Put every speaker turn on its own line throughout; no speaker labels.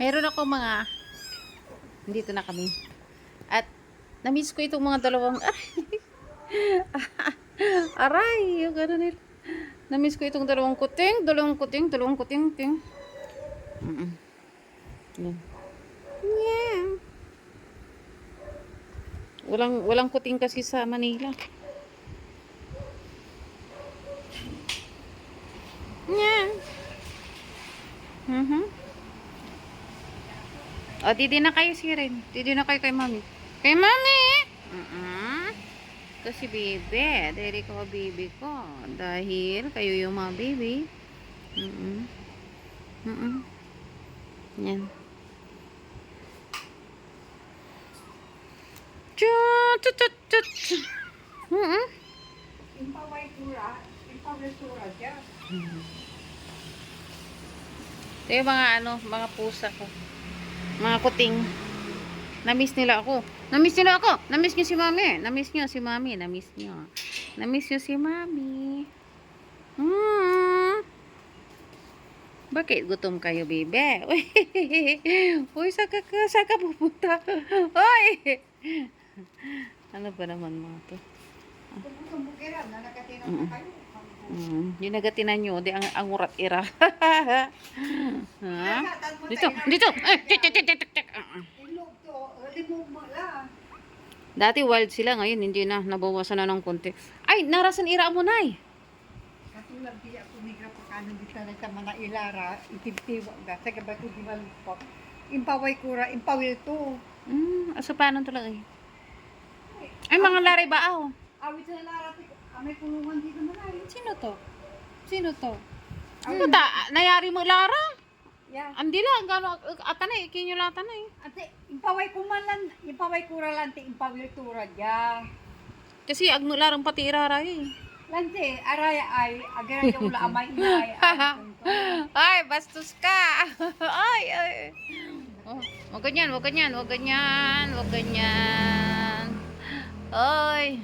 Meron ako mga, dito na kami. At, na-miss ko itong mga dalawang, aray, yung gano'n nila. Na-miss ko itong dalawang kuting, ting. Yan. Yeah. Walang kuting kasi sa Manila. Yeah. O, didi na kayo si Ren. Didi na kayo kay Mami. Kay Mami! Ito si Bebe. Dili ko baby ko. Dahil kayo yung mga baby. Yan. Chut. Ito yung mga mga pusa ko. Mga kuting. Namiss niyo si Mami. Namiss niyo si Mami. Bakit gutom kayo, bebe? Uy, saka pupunta. Uy! Ano ba naman mga to? Yung nagatinan nyo, di ang urat ira. Dito. Dati wild sila, ngayon hindi na, nabawasan na ng konti. Ay, narasan ira mo na eh.
Katulad di ako migra pa kanon di sana sa mga ilara, itibtiwa ga, sa gabato di malupok. Impaway kura, impawil to.
Asa paano to lang eh? Ay, mga lari ba aw?
Awit sa lara, may kulungan dito na rin.
Sino to? Ano ta? Nayari mo lara?
Yeah.
Andila, gano atanay, kinyo latanay.
Ate, impaway kura lang, impawil tura dya.
Kasi agno larang pati iraray eh.
Lante, araya ay, agara yung lamay inay.
Ay, bastos ka. Ay. Oh, wag ganyan. Ay.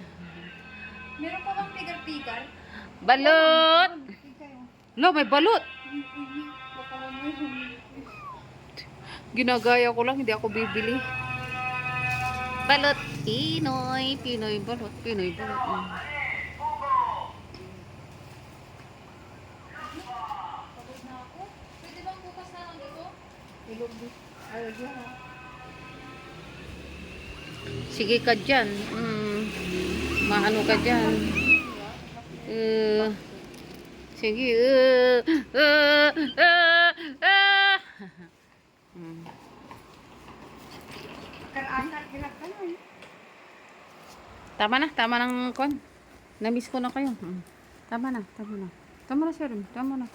Meron pa bang pigar-pigar?
Balot. Lo, may balot. Ginagaya ko lang, hindi ako bibili. Balot. Pinoy balot. Pwede bang bukas na lang ito? Sige ka dyan. Maano ka dyan. Sige. Tama ng kon. Na-miss ko na kayo. Tama na, sir. Tama na.